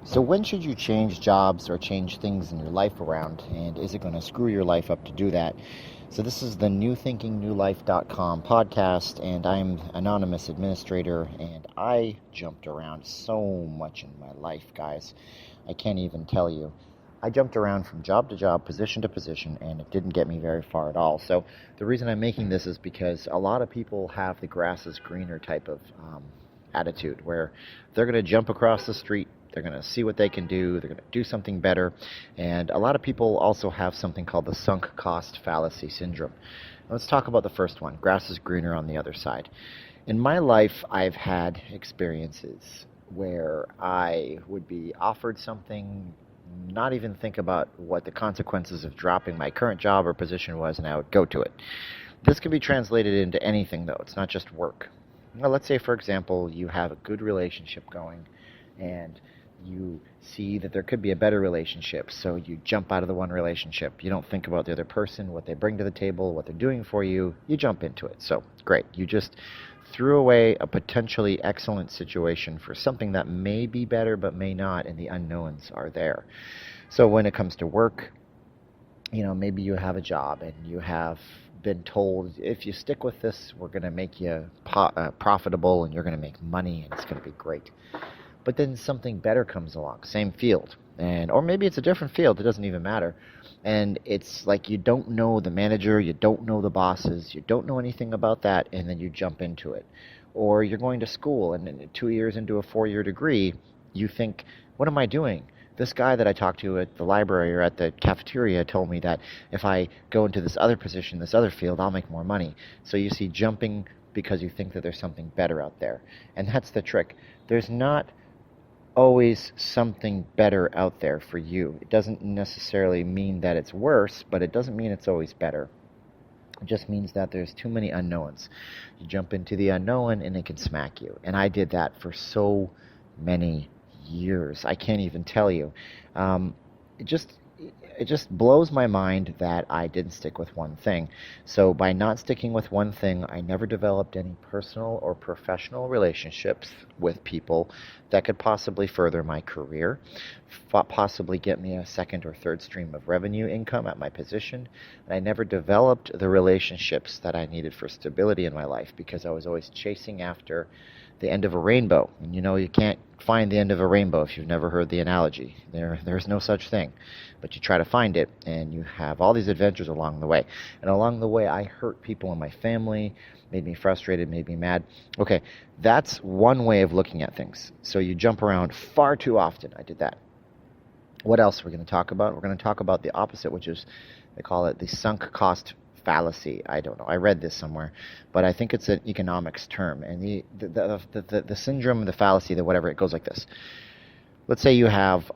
So when should you change jobs or change things in your life around? And is it going to screw your life up to do that? So this is the newthinkingnewlife.com podcast, and I'm anonymous administrator, and I jumped around so much in my life, guys. I can't even tell you. I jumped around from job to job, position to position, and it didn't get me very far at all. So the reason I'm making this is because a lot of people have the grass is greener type of attitude where they're going to jump across the street, they're going to see what they can do, they're going to do something better. And a lot of people also have something called the sunk cost fallacy syndrome. Let's talk about the first one. Grass is greener on the other side. In my life, I've had experiences where I would be offered something, not even think about what the consequences of dropping my current job or position was, and I would go to it. This can be translated into anything, though. It's not just work. Well, let's say, for example, you have a good relationship going, and you see that there could be a better relationship, so you jump out of the one relationship. You don't think about the other person, what they bring to the table, what they're doing for you. You jump into it. So, great. You just threw away a potentially excellent situation for something that may be better but may not, and the unknowns are there. So when it comes to work, maybe you have a job and you have been told, if you stick with this, we're going to make you profitable and you're going to make money and it's going to be great. But then something better comes along, same field, or maybe it's a different field, it doesn't even matter. And it's like you don't know the manager, you don't know the bosses, you don't know anything about that, and then you jump into it. Or you're going to school, and then 2 years into a 4-year degree, you think, what am I doing? This guy that I talked to at the library or at the cafeteria told me that if I go into this other position, this other field, I'll make more money. So you see jumping because you think that there's something better out there. And that's the trick. There's not always something better out there for you. It doesn't necessarily mean that it's worse, but it doesn't mean it's always better. It just means that there's too many unknowns. You jump into the unknown and it can smack you. And I did that for so many years. I can't even tell you. Um, it just it just blows my mind that I didn't stick with one thing. So by not sticking with one thing, I never developed any personal or professional relationships with people that could possibly further my career, possibly get me a second or third stream of revenue income at my position. And I never developed the relationships that I needed for stability in my life because I was always chasing after the end of a rainbow. And you can't find the end of a rainbow if you've never heard the analogy. There's no such thing. But you try to find it, and you have all these adventures along the way. And along the way, I hurt people in my family, made me frustrated, made me mad. Okay, that's one way of looking at things. So you jump around far too often. I did that. What else we're going to talk about? We're going to talk about the opposite, which is, they call it the sunk cost fallacy. I don't know. I read this somewhere, but I think it's an economics term. And the syndrome, the fallacy, the whatever, it goes like this. Let's say you have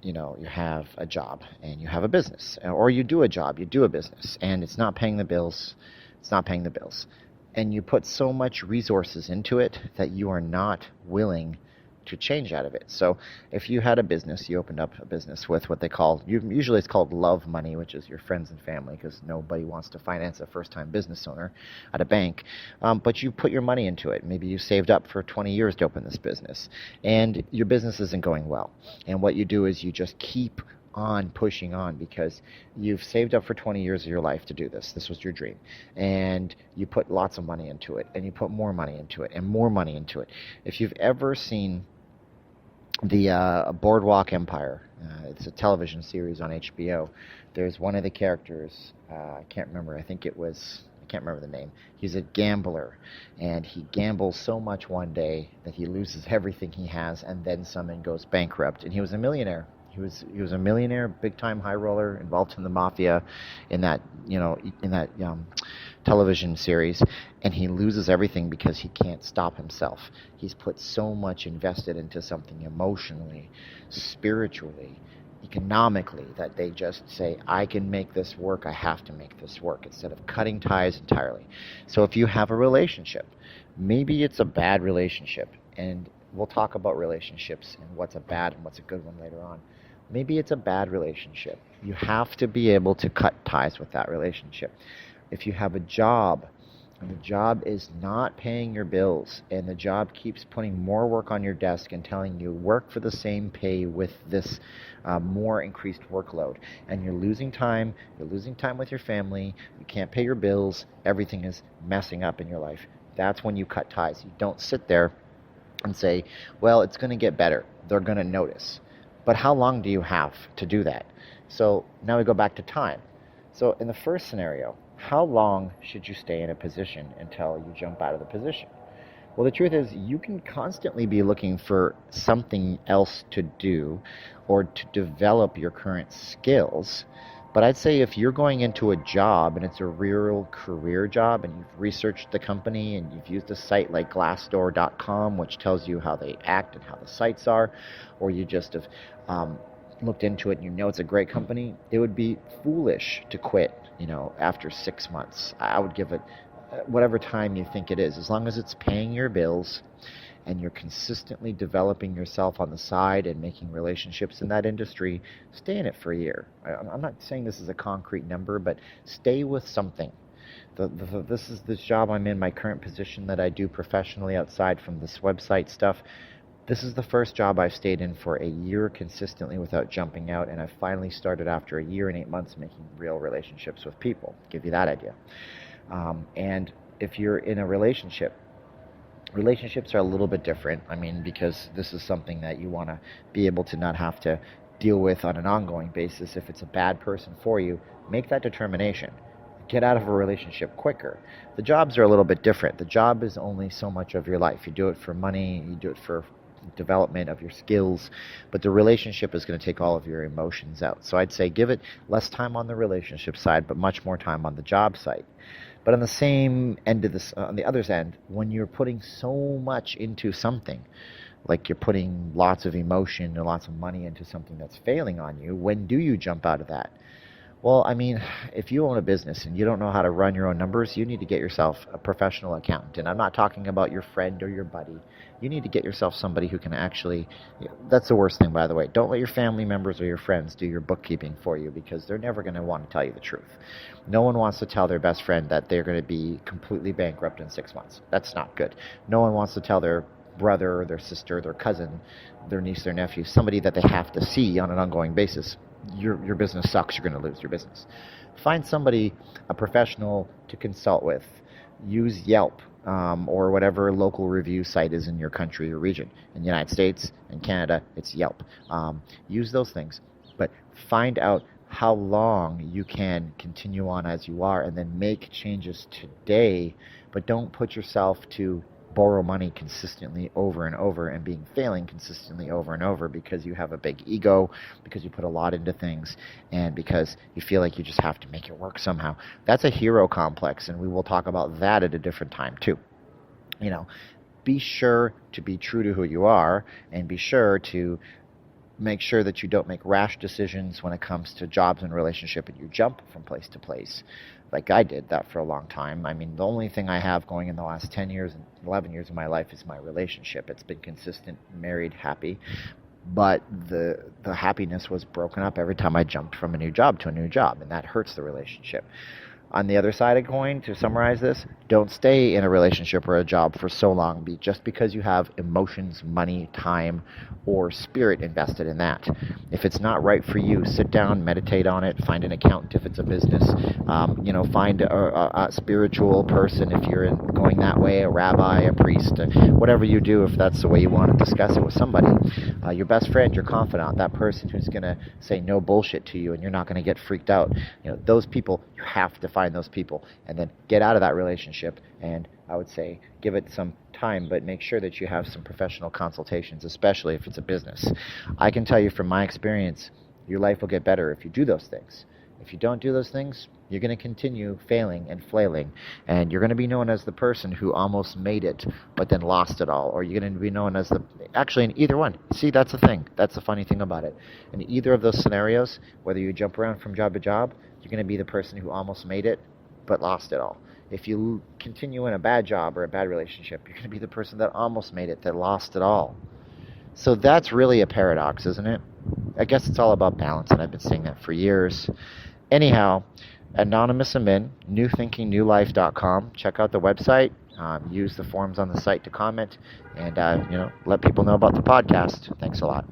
you have a job and you have a business, or you do a job, you do a business, and it's not paying the bills. It's not paying the bills, and you put so much resources into it that you are not willing to change out of it. So if you had a business, you opened up a business with what they call, usually it's called love money, which is your friends and family, because nobody wants to finance a first-time business owner at a bank. But you put your money into it. Maybe you saved up for 20 years to open this business, and your business isn't going well. And what you do is you just keep on pushing on because you've saved up for 20 years of your life to do this. This was your dream. And you put lots of money into it, and you put more money into it, and more money into it. If you've ever seen the Boardwalk Empire. It's a television series on HBO. There's one of the characters, I can't remember, I can't remember the name. He's a gambler, and he gambles so much one day that he loses everything he has and then some and goes bankrupt. And he was a millionaire. He was a millionaire, big time high roller, involved in the mafia, in that television series, and he loses everything because he can't stop himself. He's put so much invested into something emotionally, spiritually, economically, that they just say, I can make this work, I have to make this work, instead of cutting ties entirely. So if you have a relationship, maybe it's a bad relationship, and we'll talk about relationships and what's a bad and what's a good one later on. Maybe it's a bad relationship. You have to be able to cut ties with that relationship. If you have a job and the job is not paying your bills, and the job keeps putting more work on your desk and telling you work for the same pay with this more increased workload, and you're losing time with your family, you can't pay your bills, everything is messing up in your life. That's when you cut ties. You don't sit there and say, well, it's going to get better, they're going to notice. But how long do you have to do that? So now we go back to time. So in the first scenario, how long should you stay in a position until you jump out of the position? Well, the truth is, you can constantly be looking for something else to do or to develop your current skills. But I'd say if you're going into a job and it's a real career job and you've researched the company and you've used a site like Glassdoor.com, which tells you how they act and how the sites are, or you just have looked into it and you know it's a great company, it would be foolish to quit, after 6 months. I would give it whatever time you think it is, as long as it's paying your bills and you're consistently developing yourself on the side and making relationships in that industry, stay in it for a year. I'm not saying this is a concrete number, but stay with something. This job I'm in, my current position that I do professionally outside from this website stuff, this is the first job I've stayed in for a year consistently without jumping out, and I finally started after a year and 8 months making real relationships with people. Give you that idea. And if you're in a relationships are a little bit different. Because this is something that you want to be able to not have to deal with on an ongoing basis. If it's a bad person for you, make that determination. Get out of a relationship quicker. The jobs are a little bit different. The job is only so much of your life. You do it for money, you do it for development of your skills, but the relationship is going to take all of your emotions out. So I'd say give it less time on the relationship side, but much more time on the job site. But on the same end of this, on the other end, when you're putting so much into something, like you're putting lots of emotion and lots of money into something that's failing on you, when do you jump out of that? Well, if you own a business and you don't know how to run your own numbers, you need to get yourself a professional accountant. And I'm not talking about your friend or your buddy. You need to get yourself somebody who can actually, that's the worst thing, by the way. Don't let your family members or your friends do your bookkeeping for you, because they're never going to want to tell you the truth. No one wants to tell their best friend that they're going to be completely bankrupt in 6 months. That's not good. No one wants to tell their brother, their sister, their cousin, their niece, their nephew, somebody that they have to see on an ongoing basis, your business sucks, you're going to lose your business. Find somebody, a professional, to consult with. Use Yelp or whatever local review site is in your country or region. In the United States and Canada, it's Yelp. Use those things, but find out how long you can continue on as you are, and then make changes today, but don't put yourself to borrow money consistently over and over and failing consistently over and over because you have a big ego, because you put a lot into things, and because you feel like you just have to make it work somehow. That's a hero complex, and we will talk about that at a different time too. Be sure to be true to who you are, and be sure to make sure that you don't make rash decisions when it comes to jobs and relationship, and you jump from place to place like I did that for a long time. The only thing I have going in the last 10 years and 11 years of my life is my relationship. It's been consistent, married, happy, but the happiness was broken up every time I jumped from a new job to a new job, and that hurts the relationship. On the other side of the coin, to summarize this, don't stay in a relationship or a job for so long just because you have emotions, money, time, or spirit invested in that. If it's not right for you, sit down, meditate on it, find an accountant if it's a business, find a spiritual person if you're going that way, a rabbi, a priest, whatever you do, if that's the way you want to discuss it with somebody. Your best friend, your confidant, that person who's going to say no bullshit to you and you're not going to get freaked out. Those people, you have to find those people and then get out of that relationship, and I would say give it some time, but make sure that you have some professional consultations, especially if it's a business. I can tell you from my experience, your life will get better if you do those things. If you don't do those things, you're going to continue failing and flailing, and you're going to be known as the person who almost made it but then lost it all, or you're going to be known as actually in either one. See, that's the thing. That's the funny thing about it. In either of those scenarios, whether you jump around from job to job, you're going to be the person who almost made it but lost it all. If you continue in a bad job or a bad relationship, you're going to be the person that almost made it that lost it all. So that's really a paradox, isn't it? I guess it's all about balance, and I've been saying that for years. Anyhow, Anonymous Amin, newthinkingnewlife.com. Check out the website. Use the forms on the site to comment, and let people know about the podcast. Thanks a lot.